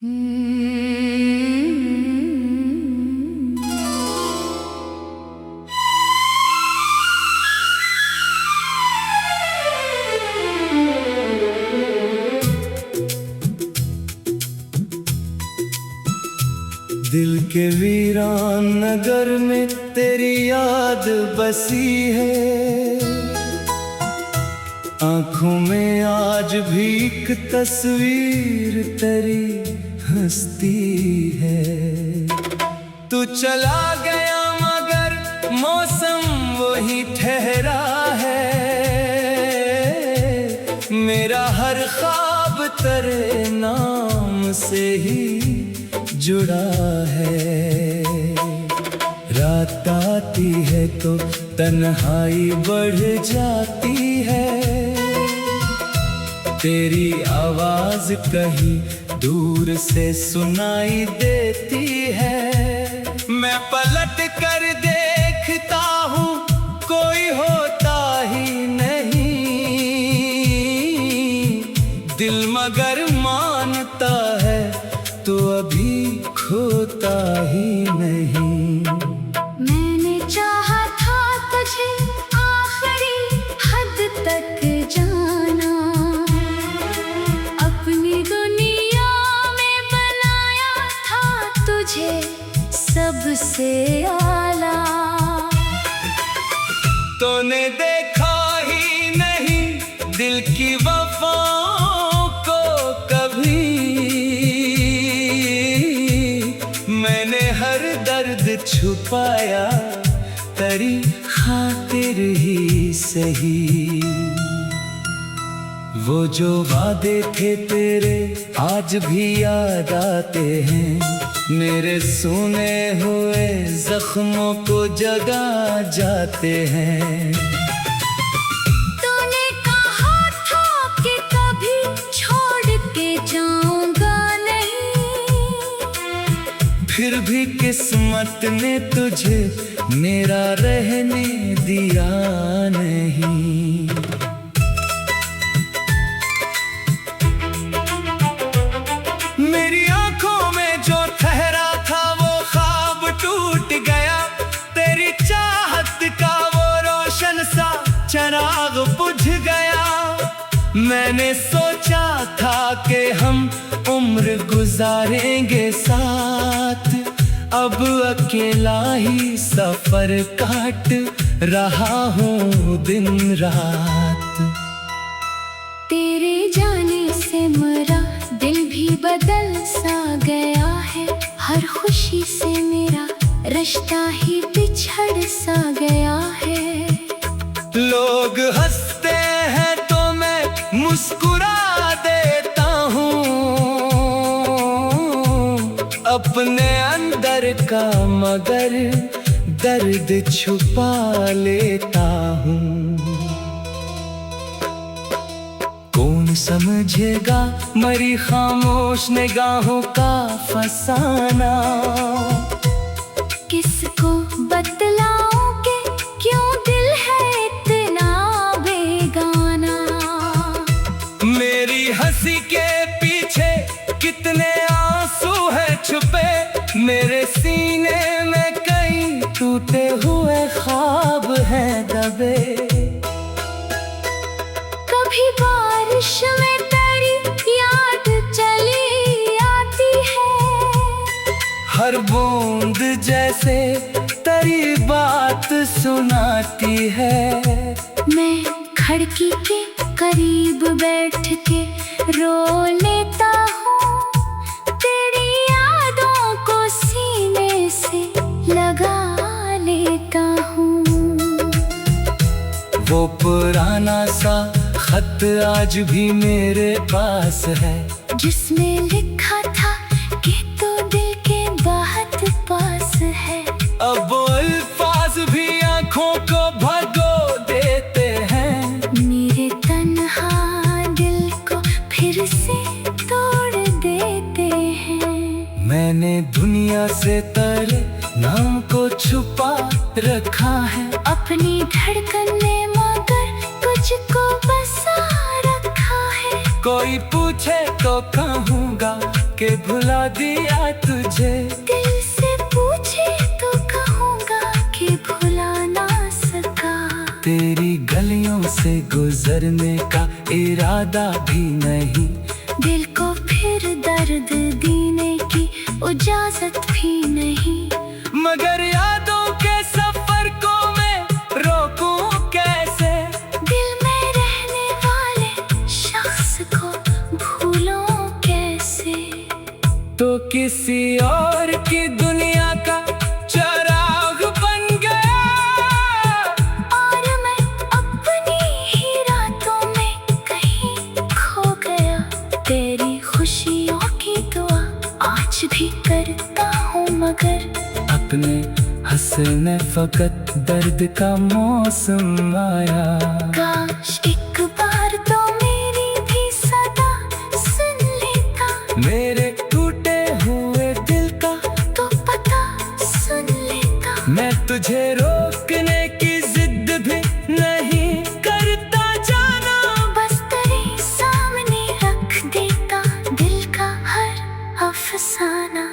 दिल के वीरान नगर में तेरी याद बसी है। आंखों में आज भी एक तस्वीर तेरी हंसती है। तू चला गया मगर मौसम वही ठहरा है। मेरा हर ख्वाब तेरे नाम से ही जुड़ा है। रात आती है तो तन्हाई बढ़ जाती है। तेरी आवाज कहीं दूर से सुनाई देती है। मैं पलट कर देखता हूँ कोई होता ही नहीं। दिल मगर मानता है तो अभी खोता ही नहीं। मैंने चाहा था तुझे आखिरी हद तक जाना। अपनी दुनिया में बनाया था तुझे सबसे आला। तूने देखा ही नहीं दिल की वफाओं को कभी। मैंने हर दर्द छुपाया तेरी खातिर ही सही। वो जो वादे थे तेरे आज भी याद आते हैं। मेरे सुने हुए जख्मों को जगा जाते हैं। तूने कहा था कि कभी छोड़ के जाऊंगा नहीं। फिर भी किस्मत ने तुझे मेरा रहने दिया नहीं। मेरी आंखों में जो ठहरा था वो ख्वाब टूट गया। तेरी चाहत का वो रोशन सा चिराग बुझ गया। मैंने सोचा था कि हम उम्र गुजारेंगे साथ। अब अकेला ही सफर काट रहा हूँ दिन रात। तेरे जाने से मेरा दिल भी बदल सा गया है। हर खुशी से मेरा रिश्ता ही बिछड़ सा गया है। लोग हंसते हैं तो मैं मुस्कुरा देता हूँ। अपने अंदर का मगर दर्द छुपा लेता हूँ। कौन समझेगा मरी खामोश निगाहों का फसाना। किसको बतलाऊं कि क्यों दिल है इतना बेगाना। मेरी हंसी के पीछे कितने आंसू हैं छुपे। मेरे सीने में कई टूटे हुए ख्वाब हैं दबे। कभी बारिश में तेरी याद चली आती है। हर बूंद जैसे तेरी बात सुनाती है। मैं खिड़की के करीब बैठ के रो लेता हूँ। तेरी यादों को सीने से लगा लेता हूँ। वो पुराना सा खत आज भी मेरे पास है। जिसमें लिखा था कि तू दिल के बहुत पास है। अब वो अल्फाज भी आंखों को भगो देते हैं। मेरे तन्हा दिल को फिर से तोड़ देते हैं। मैंने दुनिया से तेरे नाम को छुपा रखा है। अपनी धड़कन में मगर तुझको बसा रखा है। कोई पूछे तो कहूँगा के भुला दिया तुझे। दिल से पूछे तो कहूँगा कि भुला ना सका। तेरी गलियों से गुजरने का इरादा भी नहीं, दिल को फिर दर्द देने की इजाजत भी नहीं। मगर यादों के सफर को मैं रोकूं कैसे? दिल में रहने वाले शख्स को भूलूं कैसे? तो किसी और की दुनिया का चिराग बन गया, और मैं अपनी ही रातों में कहीं खो गया। तेरी खुशियों की दुआ आज भी करता हूँ, मगर अपने हंसने फकत दर्द का मौसम आया। काश एक बार तो मेरी भी सदा सुन लेता। मेरे टूटे हुए दिल का तो पता सुन लेता। मैं तुझे रोकने की जिद भी नहीं करता जाना, बस तेरे सामने रख देता दिल का हर अफसाना।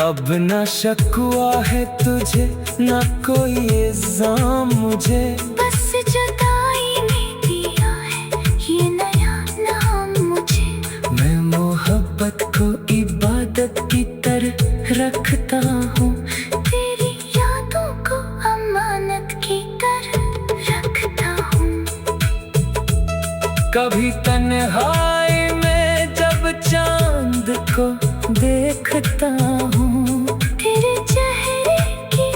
अब ना शक हुआ है तुझे, ना कोई इल्जाम मुझे। बस जुदाई ने दिया है ये नया नाम मुझे। मैं मोहब्बत को इबादत की तरह रखता हूँ, तेरी यादों को अमानत की तरह रखता हूँ। कभी तन्हाई में जब चांद को देखता हूँ, तेरे चेहरे की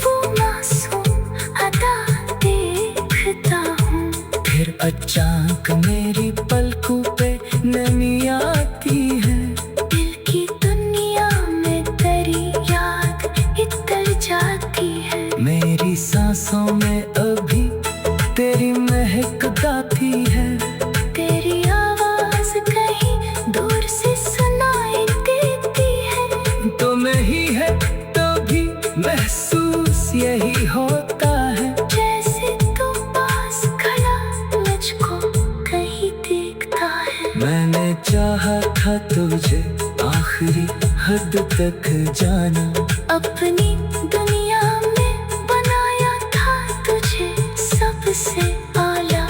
वो मासूम अदा देखता हूँ। फिर अचानक मेरी पलकों पे नमी आती है। दिल की दुनिया में तेरी याद इतर जाती है। मेरी सांसों में अभी तेरी महक गाती है। तेरी आवाज कहीं दूर से सुनाई देती है। तो नहीं है तो भी महसूस यही होता है, जैसे तू पास खड़ा मुझको कहीं देखता है। मैंने चाहा था तुझे आखिरी हद तक जाना। अपनी दुनिया में बनाया था तुझे सबसे आला।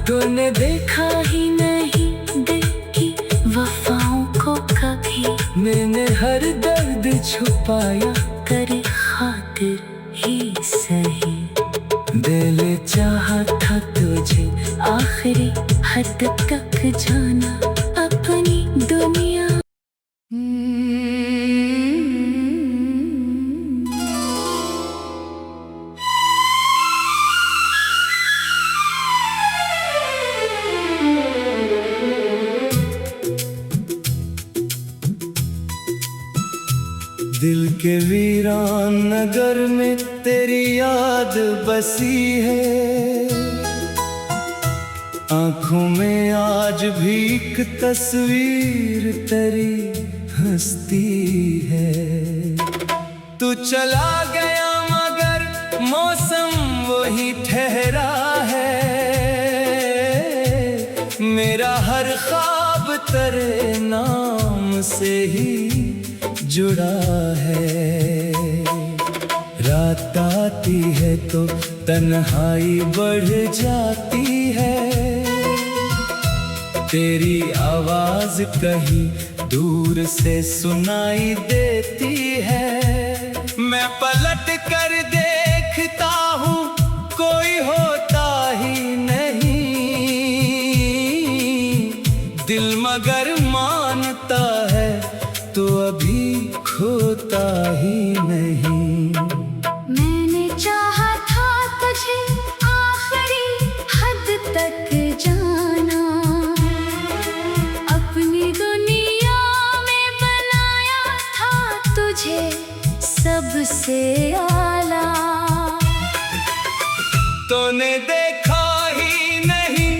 तूने देखा ही नहीं दिल की वफाओं को कभी। मैंने हर दर्द छुपाया, तेरे खातिर ही सही। दिल चाहा था तुझे आखिरी हद तक जाना अपनी दुनिया। दिल के वीरान नगर में तेरी याद बसी है। आंखों में आज भी एक तस्वीर तेरी हंसती है। तू चला गया मगर मौसम वही ठहरा है। मेरा हर ख्वाब तेरे नाम से ही जुड़ा है। रात आती है तो तन्हाई बढ़ जाती है। तेरी आवाज कहीं दूर से सुनाई देती है। मैं पलट कर देखता हूँ कोई होता ही नहीं। दिल मगर मानता है तो अभी खोता ही नहीं। मैंने चाहा था तुझे आखिरी हद तक जाना। अपनी दुनिया में बनाया था तुझे सबसे आला। तूने देखा ही नहीं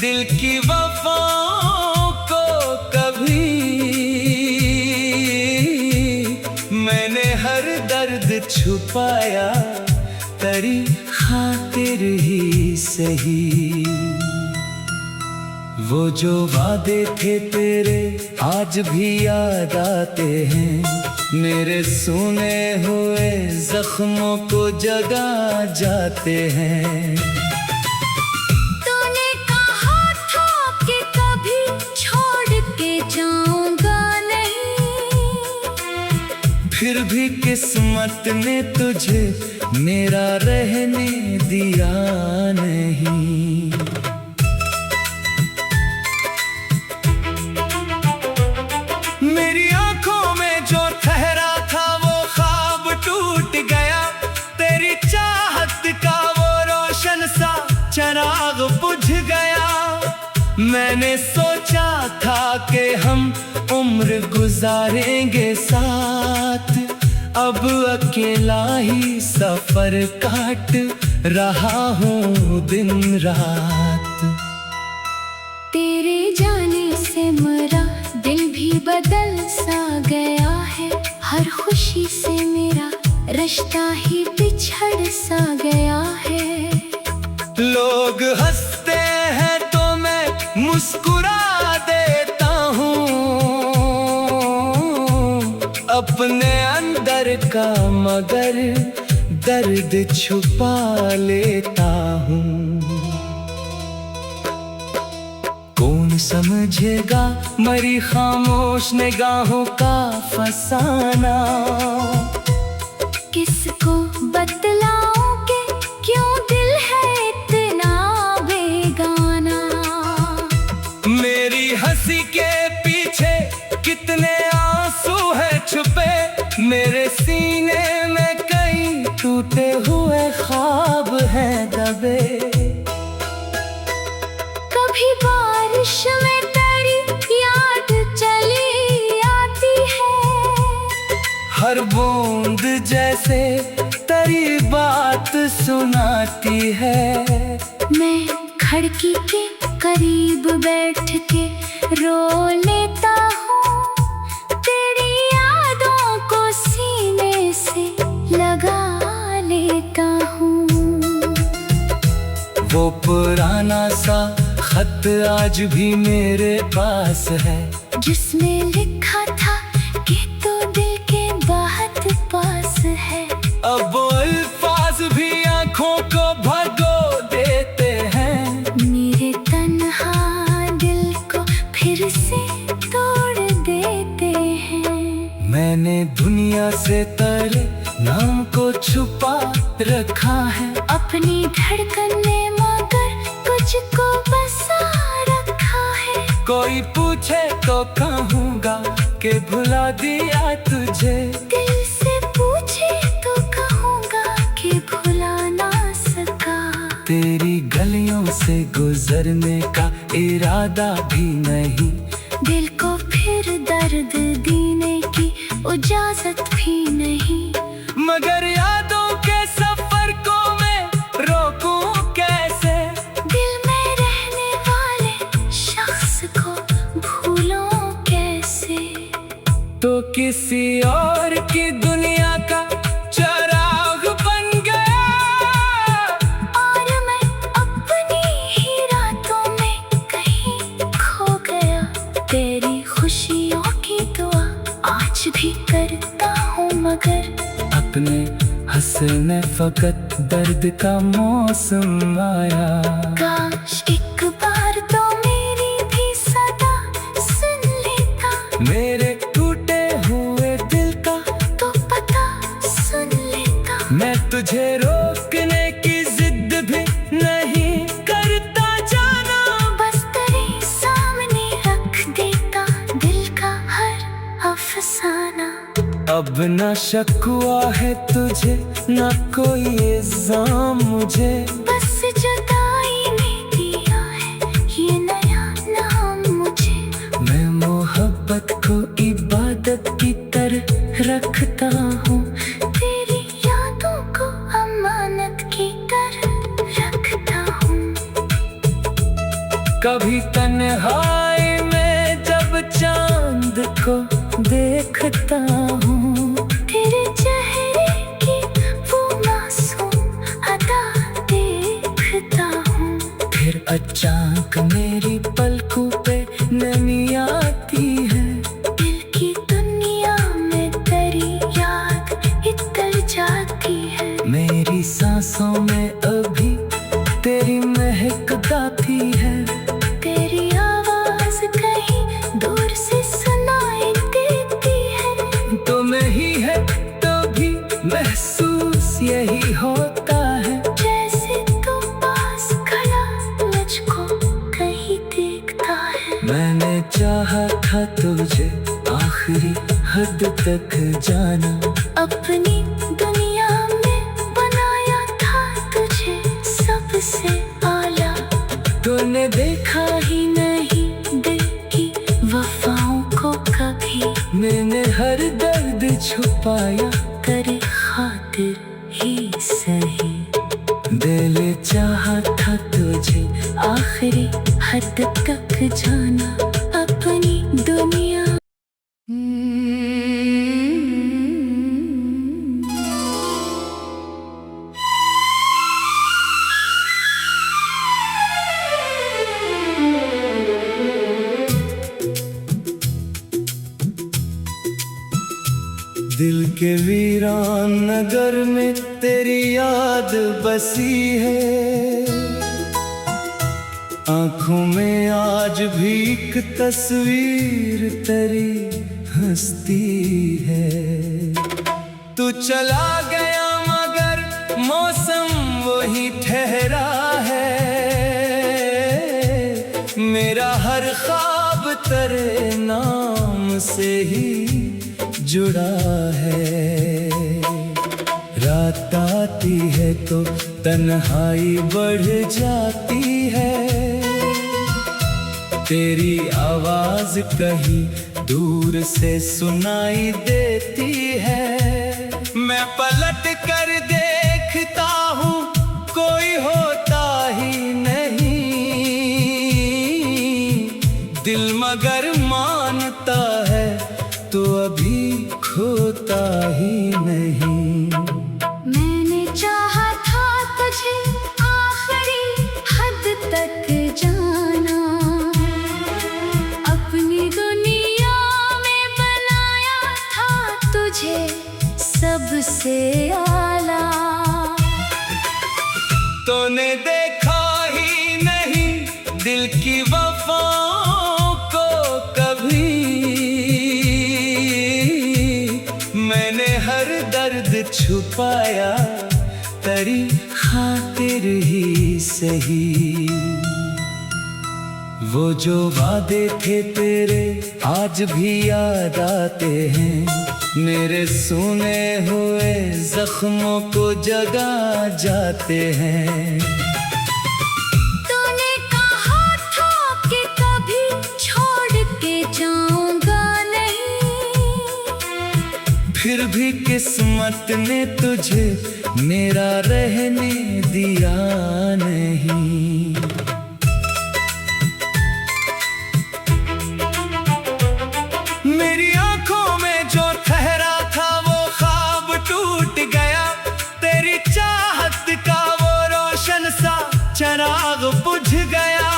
दिल की वफाओं को कभी। मैंने हर दर्द छुपाया तेरी खातिर ही सही। वो जो वादे थे तेरे आज भी याद आते हैं, मेरे सुने हुए जख्मों को जगा जाते हैं। तूने कहा था कि कभी छोड़ के जाऊंगा नहीं, फिर भी किस्मत ने तुझे मेरा रहने दिया नहीं। मेरी आंखों में जो ठहरा था वो ख्वाब टूट गया, तेरी चाहत का वो रोशन सा चिराग बुझ गया। मैंने सोचा था कि हम उम्र गुजारेंगे साथ, अब अकेला ही सफर काट रहा हूँ दिन रात। तेरे जाने से मेरा दिल भी बदल सा गया है, हर खुशी से मेरा रिश्ता ही बिछड़ सा गया है। लोग हंसते हैं तो मैं मुस्कुरा देता हूँ, अपने अंदर का मगर दर्द छुपा लेता हूँ। कौन समझेगा मरी खामोश निगाहों का फसाना, किसको बतलाऊं कि क्यों दिल है इतना बेगाना। मेरी हंसी के पीछे कितने आंसू हैं छुपे, मेरे सीने में कई टूटे हुए ख्वाब हैं दबे। कभी बारिश में तेरी याद चली आती है, हर बूंद जैसे तेरी बात सुनाती है। मैं खिड़की के करीब बैठ के रो लेता हूँ, तेरी यादों को सीने से लगा लेता हूँ। वो पुराना सा खत आज भी मेरे पास है, जिसमें लिखा था कि तू दिल के बहुत पास है। अब वो अल्फाज भी आंखों को भगो देते हैं, मेरे तन्हा दिल को फिर से तोड़ देते हैं। मैंने दुनिया से तेरे नाम को छुपा रखा है, अपनी धड़कन में मगर कुछ को बसा रखा है। कोई पूछे तो कहूँगा कि भुला दिया तुझे, दिल से पूछे तो कहूँगा कि भुला ना सका। तेरी गलियों से गुजरने का इरादा भी नहीं, दिल को फिर दर्द देने की इजाजत भी नहीं। मगर यादों के सफर को मैं रोकूं कैसे, दिल में रहने वाले शख्स को भूलूं कैसे। तो किसी और की दुनिया का चिराग बन गया, और मैं अपनी ही रातों में कहीं खो गया। तेरी खुशियों की दुआ आज भी करता हूँ, मगर अपने हंसने फकत दर्द का मौसम आया। काश एक बार तो मेरी भी सदा सुन लेता, मेरे टूटे हुए दिल का तो पता सुन लेता। मैं तुझे रोकने की जिद भी नहीं करता जाना, बस तेरे सामने रख देता दिल का हर अफसाना। अब ना शक हुआ है तुझे, ना कोई इल्जाम मुझे, बस जुदाई ने दिया है ये नया नाम मुझे। मैं मोहब्बत को इबादत की तरह रखता हूँ, तेरी यादों को अमानत की तरह रखता हूँ। कभी तन्हाई में जब चांद को देखता हूँ, तेरे चेहरे की वो मासूम अदा देखता हूँ। फिर अचानक मेरी पलकों पे नमी आती है, नहीं है तो भी महसूस यही होता है। जैसे तू पास खड़ा मुझको कहीं देखता है। मैंने चाहा था तुझे आखिरी हद तक जाना, अपनी दुनिया में बनाया था तुझे सबसे आला। तूने देखा ही नहीं दिल की वफाओं को कभी, मैंने हर दर्द छुपाया तेरे खातिर ही सही। दिल चाहा था तुझे आखिरी हद तक जाना, अपनी दुनिया। दिल के वीरान नगर में तेरी याद बसी है। आंखों में आज भी एक तस्वीर तेरी हंसती है। तू चला गया मगर मौसम वही ठहरा है। मेरा हर ख्वाब तेरे नाम से ही जुड़ा है। रात आती है तो तन्हाई बढ़ जाती है। तेरी आवाज कहीं दूर से सुनाई देती है। मैं पलट कर देखता हूँ कोई होता ही नहीं। दिल मगर मानता है तो अभी खोता ही नहीं। मैंने चाहा था तुझे आखिरी हद तक जाना, अपनी दुनिया में बनाया था तुझे सबसे आला। तूने देखा ही नहीं दिल की वफाओं को कभी। मैंने हर दर्द छुपाया तेरी खातिर ही सही। वो जो वादे थे तेरे आज भी याद आते हैं। मेरे सुने हुए जख्मों को जगा जाते हैं। तूने कहा था कि कभी छोड़ के जाऊंगा नहीं, फिर भी किस्मत ने तुझे मेरा रहने दिया नहीं। मेरी आंखों में जो ठहरा था वो ख्वाब टूट गया। तेरी चाहत का वो रोशन सा चिराग बुझ गया।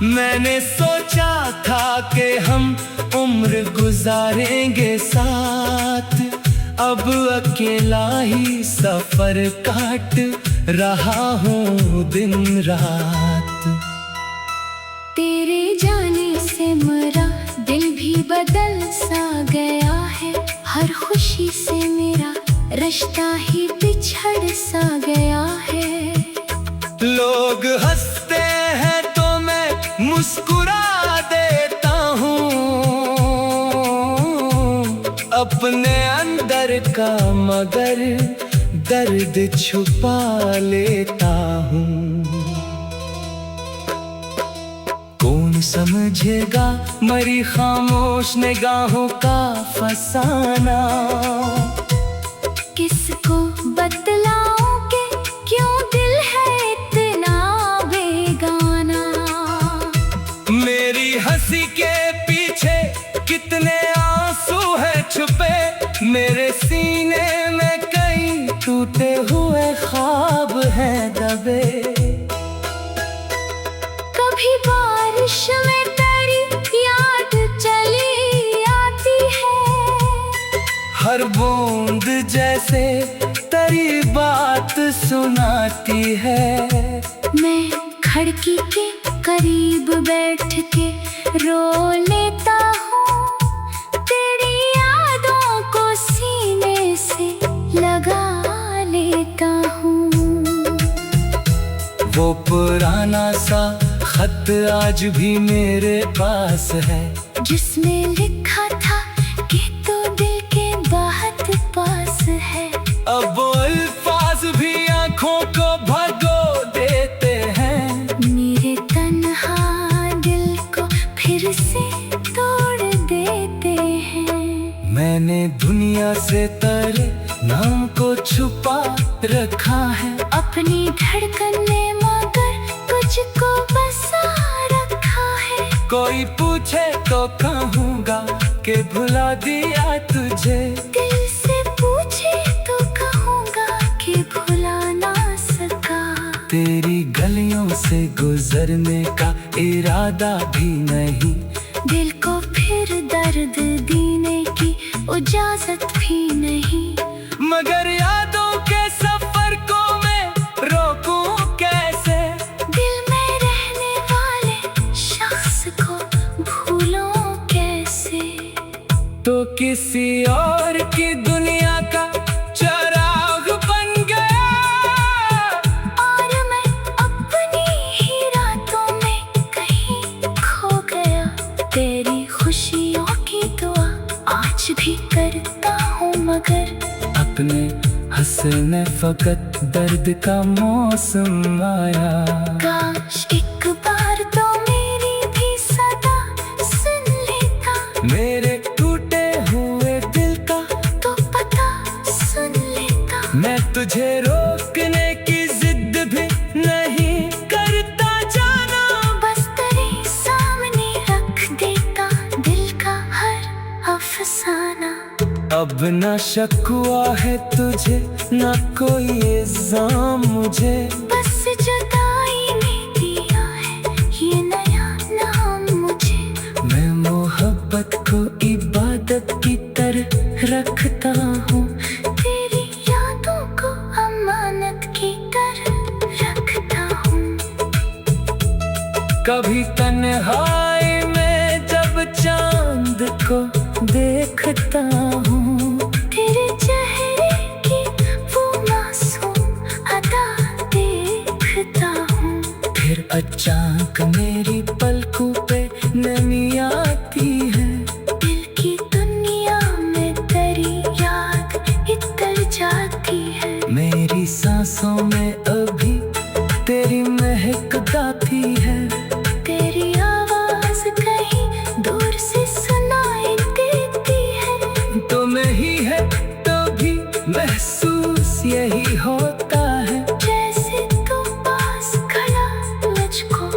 मैंने सोचा था कि हम उम्र गुजारेंगे साथ, अब अकेला ही सफर काट रहा हूँ दिन रात। तेरे जाने से मेरा दिल भी बदल सा गया है। हर खुशी से मेरा रिश्ता ही बिछड़ सा गया है। लोग हंसते हैं तो मैं मुस्कुरा देता हूँ, अपने अंदर का मगर दर्द छुपा लेता हूँ। कौन समझेगा मेरी खामोश निगाहों का फसाना। किसको बतलाऊं कि क्यों दिल है इतना बेगाना। मेरी हंसी के पीछे कितने आंसू है छुपे। मेरे सीने में कई टूटे हुए ख्वाब हैं दबे। कभी बारिश में तेरी याद चली आती है। हर बूंद जैसे तेरी बात सुनाती है। मैं खिड़की के करीब बैठ के रो लेता हूँ, तेरी यादों को खत आज भी मेरे पास है, जिसमें लिखा था कि तू दिल के बहुत पास है। अब वो अल्फाज भी आंखों को भगो देते हैं, मेरे तन्हा दिल को फिर से तोड़ देते हैं। मैंने दुनिया से तेरे नाम को छुपा रखा है, अपनी धड़कन में मगर तुझको बसा रखा है। कोई पूछे तो कहूँगा कि भुला दिया तुझे, दिल से पूछे तो कहूँगा कि भुला ना सका। तेरी गलियों से गुजरने का इरादा भी नहीं, दिल को फिर दर्द देने की इजाजत भी नहीं। मगर यादों के सफर को मैं रोकूं कैसे, दिल में रहने वाले शख्स को भूलूं कैसे। तो किसी और की दुनिया का चराग बन गया, और मैं अपनी ही रातों में कहीं खो गया। तेरी खुशियों की दुआ आज भी करता हूँ, मगर अपने हंसने फकत दर्द का मौसम आया। काश एक बार तो मेरी भी सदा सुन लेता, मेरे टूटे हुए दिल का तो पता सुन लेता। मैं तुझे रोकने की जिद भी नहीं करता जाना, बस तेरे सामने रख देता दिल का हर अफसाना। अब ना शक हुआ है तुझे, ना कोई इल्जाम मुझे, बस जुदाई ने दिया है ये नया नाम मुझे। मैं मोहब्बत को इबादत की तरह रखता हूँ, तेरी यादों को अमानत की तरह रखता हूँ। कभी तन्हाई में जब चांद को देखता हूँ, तेरे चेहरे की वो मासूम अदा देखता हूँ। फिर अचानक मेरी पलकों पे नमी आती है, दिल की दुनिया में तेरी याद इतर जाती है। मेरी सांसों में अभी तेरी महक गाती है, तेरी आवाज कहीं दूर से सुनाई देती है। तुम ही है तो भी महसूस यही होता है, जैसे तू पास खड़ा मुझको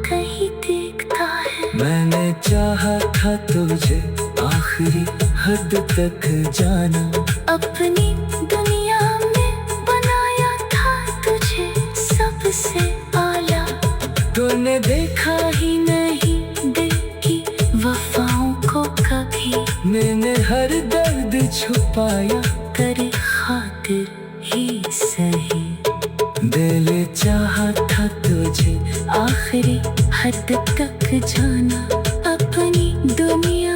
कहीं देखता है। मैंने चाहा था तुझे आखिरी हद तक जाना, अपनी दुनिया में बनाया था तुझे सबसे आला। तूने देखा ही नहीं दिल की वफाओं को कभी, मैंने हर दर्द छुपाया, तेरे खातिर ही सही। दिल चाहा था तुझे आखिरी हद तक जाना, अपनी दुनिया।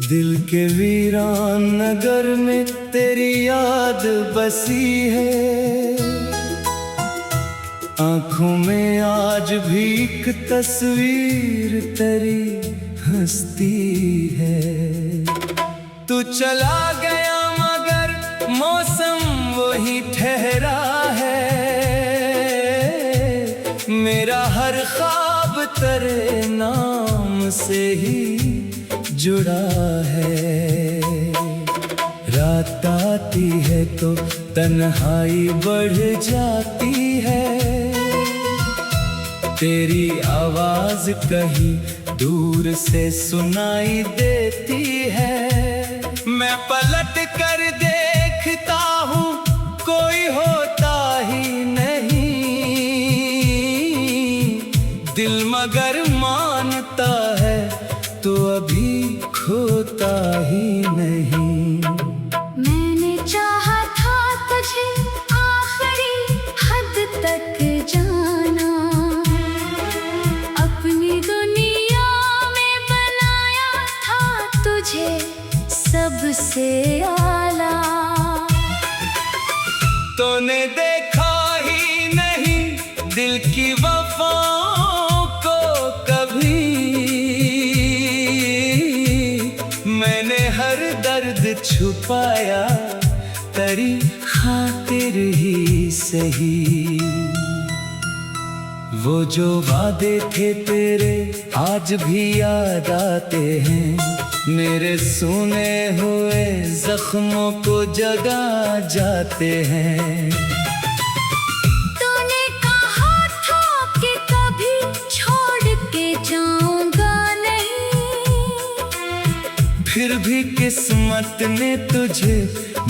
दिल के वीरान नगर में तेरी याद बसी है, आंखों में आज भी एक तस्वीर तेरी हंसती है। तू चला गया मगर मौसम वही ठहरा है, मेरा हर ख्वाब तेरे नाम से ही जुड़ा है। रात आती है तो तन्हाई बढ़ जाती है, तेरी आवाज कहीं दूर से सुनाई देती है। मैं पलट कर देखता हूँ कोई होता ही नहीं, दिल मगर मानता है तो अभी खोता ही नहीं। मैंने चाहा था तुझे आखिरी हद तक जाना, सबसे आला। तूने देखा ही नहीं दिल की वफाओं को कभी, मैंने हर दर्द छुपाया तेरी खातिर ही सही। वो जो वादे थे तेरे आज भी याद आते हैं, मेरे सुने हुए जख्मों को जगा जाते हैं। तूने कहा था कि कभी छोड़ के जाऊंगा नहीं, फिर भी किस्मत ने तुझे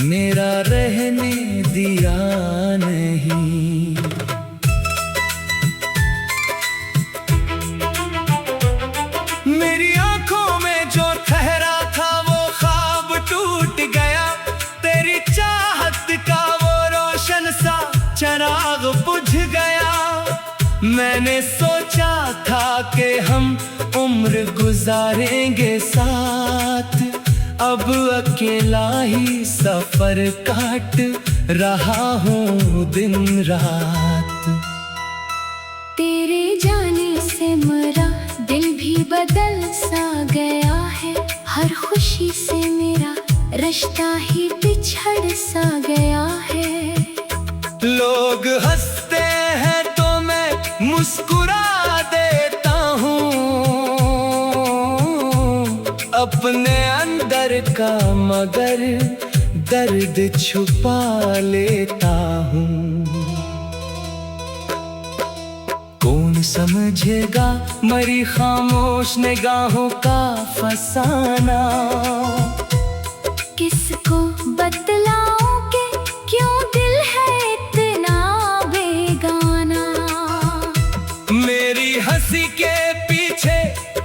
मेरा रहने दिया नहीं। मेरी आंखों में जो ठहरा था वो ख्वाब टूट गया, तेरी चाहत का वो रोशन सा चिराग बुझ गया। मैंने सोचा था कि हम उम्र गुजारेंगे साथ, अब अकेला ही सफर काट रहा हूँ दिन रात। तेरे जाने से मेरा दिल भी बदल सा गया है, हर खुशी से मेरा रिश्ता ही बिछड़ सा गया है। लोग हंसते हैं तो मैं मुस्कुरा देता हूँ, अपने अंदर का मगर दर्द छुपा लेता हूँ। कौन समझेगा मरी खामोश निगाहों का फसाना, किसको बतलाऊं कि क्यों दिल है इतना बेगाना। मेरी हंसी के पीछे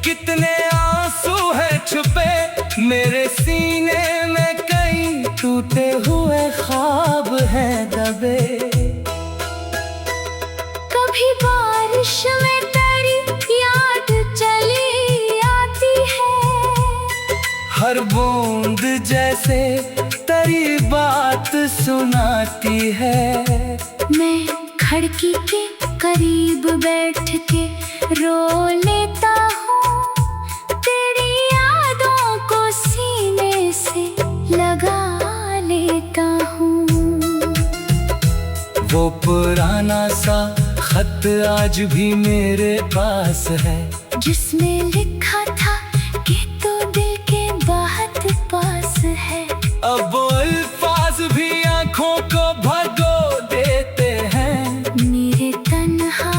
कितने आंसू हैं छुपे, मेरे सीने में कई टूटे हुए ख्वाब हैं दबे। कभी बारिश में तेरी याद चली आती है, हर बूंद जैसे तेरी बात सुनाती है। मैं खिड़की के करीब बैठ के रो लेता हूँ, तेरी यादों को सीने से लगा लेता हूँ। वो पुराना सा खत आज भी मेरे पास है, जिसमें लिखा था कि तू दिल के बहुत पास है। अब वो अल्फाज भी आंखों को भगो देते हैं, मेरे तन्हा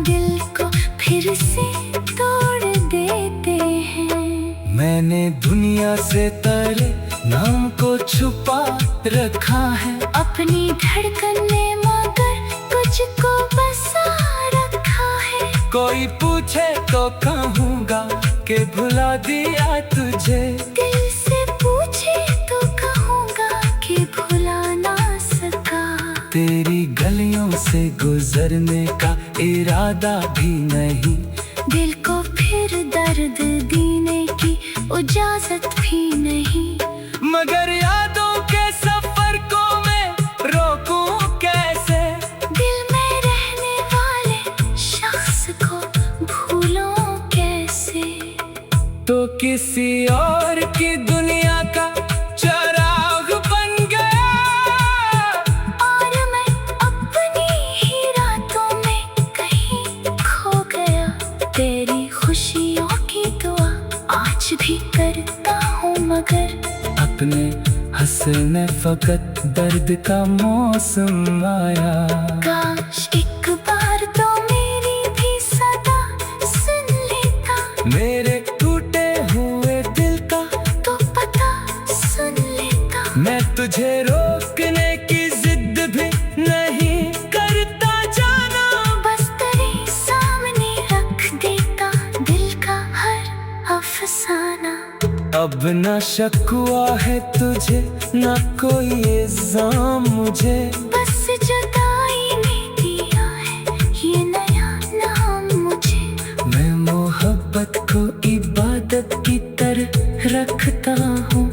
दिल को फिर से तोड़ देते हैं। मैंने दुनिया से तेरे नाम को छुपा रखा है, अपनी धड़कन में मगर तुझको बसा रखा है। कोई पूछे तो कहूँगा कि भुला दिया तुझे, दिल से पूछे तो कहूँगा कि भुला ना सका। तेरी गलियों से गुजरने का इरादा भी नहीं, दिल को फिर दर्द देने की इजाजत भी नहीं। मगर यादों के सफर को मैं रोकूं कैसे, दिल में रहने वाले शख्स को भूलूं कैसे। तो किसी और की दुनिया का चिराग बन गया, और मैं अपनी ही रातों में कहीं खो गया। तेरी खुशियों की दुआ आज भी करता हूँ, मगर अपने हंसने फकत दर्द का मौसम आया। काश एक बार तो मेरी भी सदा सुन लेता, मेरे टूटे हुए दिल का तो पता सुन लेता। मैं तुझे रोकने की जिद भी नहीं करता जाना, बस तेरे सामने रख देता दिल का हर अफसाना। अब ना शक हुआ है तुझे, ना कोई इल्जाम मुझे, बस जुदाई ने दिया है ये नया नाम मुझे। मैं मोहब्बत को इबादत की तरह रखता हूँ,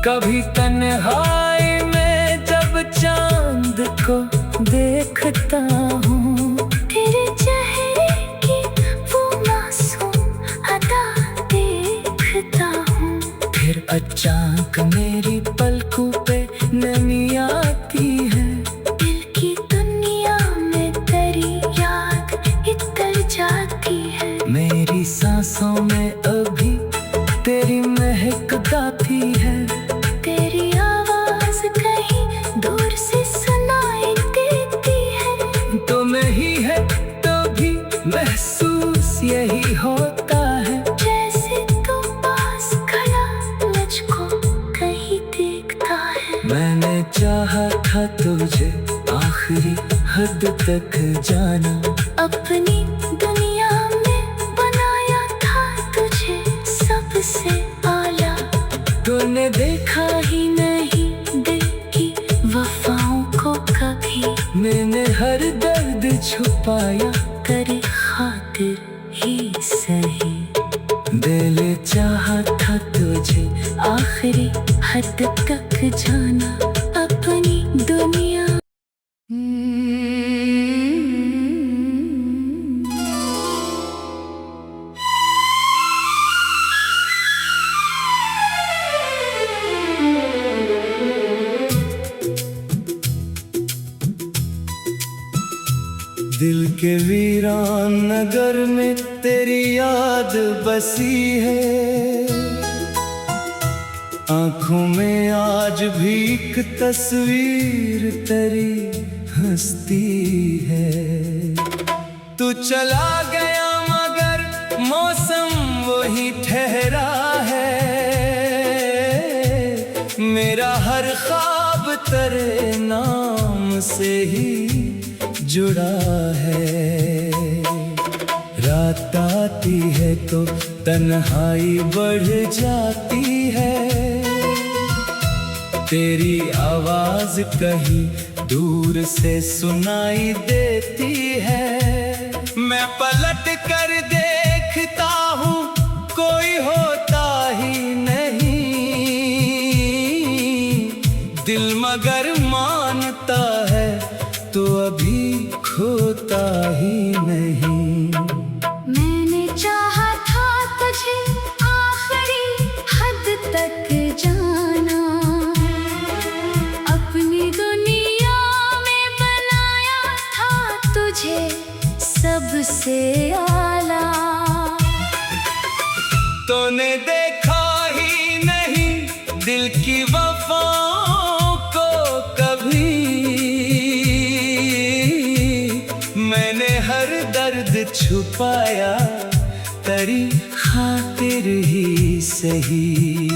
कभी तन्हाई में जब चांद को देखता हूँ, तेरे चेहरे की वो मासूम अदा देखता हूँ। फिर अचानक मेरी पलकों पे नमी आती है, दिल की दुनिया में तेरी याद इतर जाती है। मेरी सांसों में अभी तेरी महक गाती है, तेरी आवाज कहीं दूर से सुनाई देती है। तो नहीं है तो भी महसूस यही होता है, जैसे तू पास खड़ा मुझको कहीं देखता है। मैंने चाहा था तुझे आखिरी हद तक जाना, अपनी दुनिया में बनाया था तुझे सबसे आला। तूने देखा ही नहीं दिल की वफाओं को कभी, मैंने हर दर्द छुपाया, तेरी खातिर ही सही। दिल चाहा था तुझे आखिरी हद तक जाना, अपनी दुनिया। दिल के वीरान नगर में तेरी याद बसी है, आंखों में आज भी एक तस्वीर तेरी हंसती है। तू चला गया मगर मौसम वही ठहरा है, मेरा हर ख्वाब तेरे नाम से ही जुड़ा है। रात आती है तो तन्हाई बढ़ जाती है, तेरी आवाज कहीं दूर से सुनाई देती है। मैं पलट कर देखता हूँ, कोई होता ही नहीं, दिल मगर मानता है तो अभी खोता ही नहीं। मैंने चाहा था तुझे आखिरी हद तक जाना, अपनी दुनिया में बनाया था तुझे सबसे आला। तूने देखा ही नहीं दिल की वफाओं को कभी, मैंने हर दर्द छुपाया, तेरी खातिर ही सही।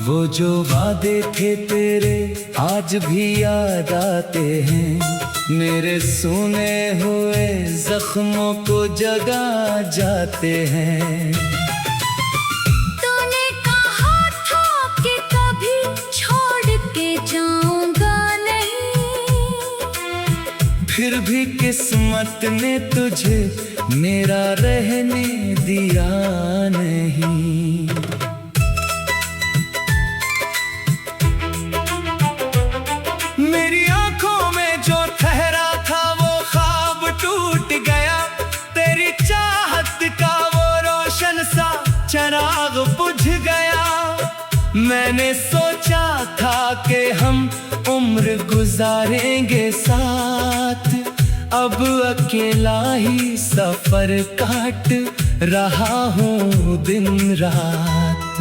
वो जो वादे थे तेरे आज भी याद आते हैं, मेरे सुने हुए जख्मों को जगा जाते हैं। तूने कहा था कि कभी छोड़ के जाऊंगा नहीं, फिर भी किस्मत ने तुझे मेरा रहने दिया नहीं। मेरी आंखों में जो ठहरा था वो ख्वाब टूट गया, तेरी चाहत का वो रोशन सा चिराग बुझ गया। मैंने सोचा था कि हम उम्र गुजारेंगे साथ, अब अकेला ही सफर काट रहा हूँ दिन रात।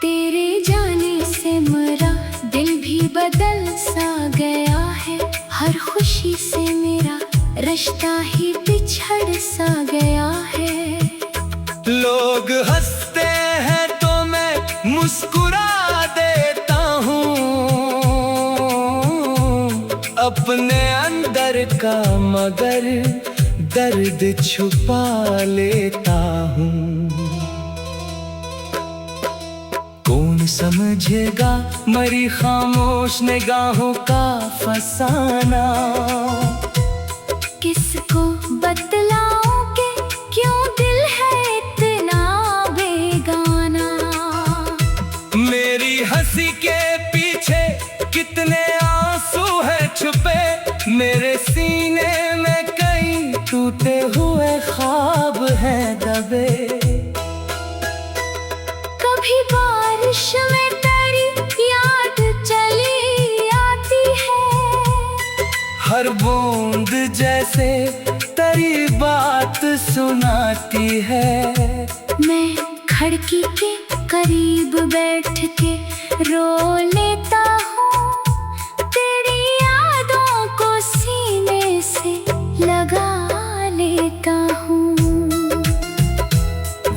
तेरे जाने से मेरा दिल भी बदल सा गया है, हर खुशी से मेरा रिश्ता ही बिछड़ सा गया है। लोग हंसते हैं तो मैं मुस्कुरा देता हूँ, अपने अंदर का मगर दर्द छुपा लेता हूँ। कौन समझेगा मरी खामोश निगाहों का फसाना, किसको बतलाऊं कि क्यों दिल है इतना बेगाना। मेरे सीने में कई टूटे हुए ख्वाब हैं दबे। कभी बारिश में तेरी याद चली आती है, हर बूंद जैसे तेरी बात सुनाती है। मैं खिड़की के करीब बैठ के रो लेता हूँ, तेरी यादों को सीने से लगा लेता हूँ।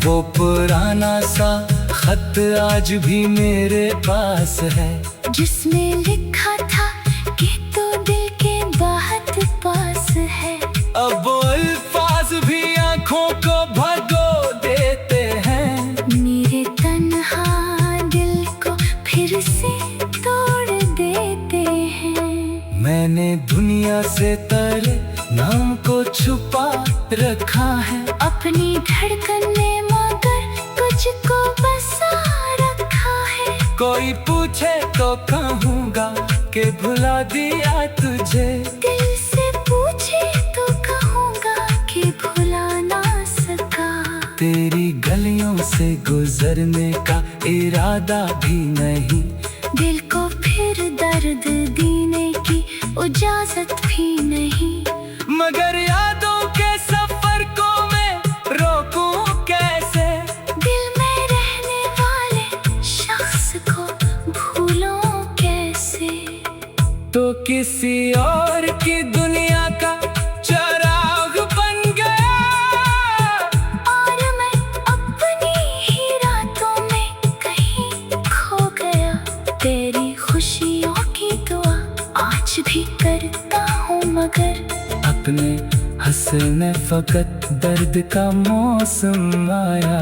वो पुराना सा खत आज भी मेरे पास है, जिसमें लिखा था कि तू दिल के बहुत पास है। अब वो अल्फाज भी आंखों को भगो देते हैं, मेरे तन्हा दिल को फिर से तोड़ देते हैं। मैंने दुनिया से तेरे नाम को छुपा रखा है, अपनी धड़कन में मगर कुछ को बसा रखा है। कोई पूछे तो कहूँगा कि भुला दिया तुझे। दिल से पूछे तो कहूँगा कि भुला ना सका। तेरी गलियों से गुजरने का इरादा भी नहीं, दिल को फिर दर्द देने की इजाजत भी नहीं। मगर यादों के सफर को मैं रोकूं कैसे? दिल में रहने वाले शख्स को भूलूं कैसे? तो किसी और की दुनिया का चिराग बन गया, और मैं अपनी ही रातों में कहीं खो गया। तेरी खुशियों की दुआ आज भी करता हूँ, मगर अपने हंसने फकत दर्द का मौसम आया।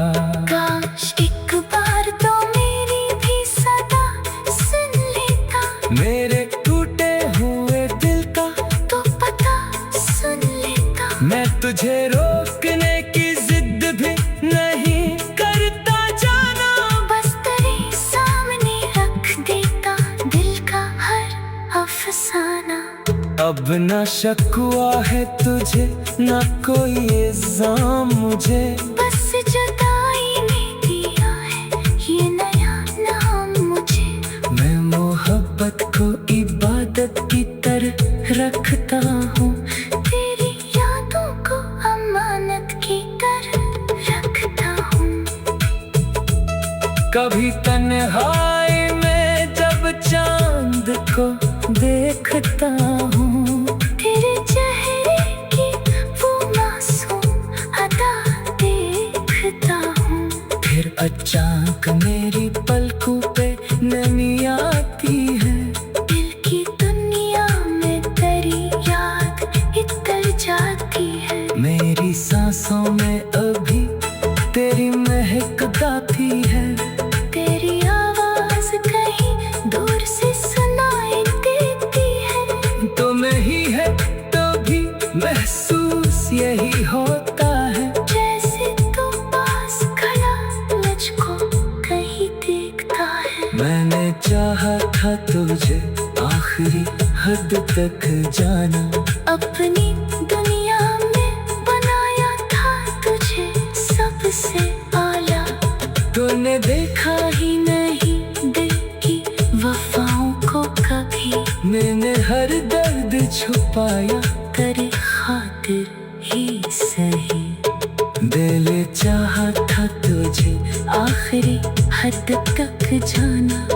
काश एक बार तो मेरी भी सदा सुन लेता, मेरे टूटे हुए दिल का तो पता सुन लेता। मैं तुझे रोकने की जिद भी नहीं करता जाना, बस तेरे सामने रख देता दिल का हर अफसाना। अब ना शक हुआ है तुझे, ना कोई इल्जाम मुझे। बस जुदाई ने दिया है ये नया नाम मुझे। मैं मोहब्बत को इबादत की तरह रखता हूँ, तेरी यादों को अमानत की तरह रखता हूँ। कभी तन्हाई में जब चांद को देखता हूँ, तेरे चेहरे की वो मासूम अदा देखता हूँ। फिर अचानक मेरी पलकों पे नमी आती है। दिल की दुनिया में तेरी याद इतर जाती है। मेरी सांसों में अभी तेरी महक गाती है। तेरी आवाज कहीं दूर से सुनाई देती है। तुम ही है तो भी महसूस यही होता है, जैसे तू पास खड़ा मुझको कहीं देखता है। मैंने चाहा था तुझे आखिरी हद तक जाना, अपनी दुनिया में बनाया था तुझे सबसे आला। तूने देखा ही नहीं दिल की वफाओं को कभी, मैंने हर दर्द छुपाया तेरे खातिर ही सही। दिल चाहा था तुझे आखिरी हद तक जाना,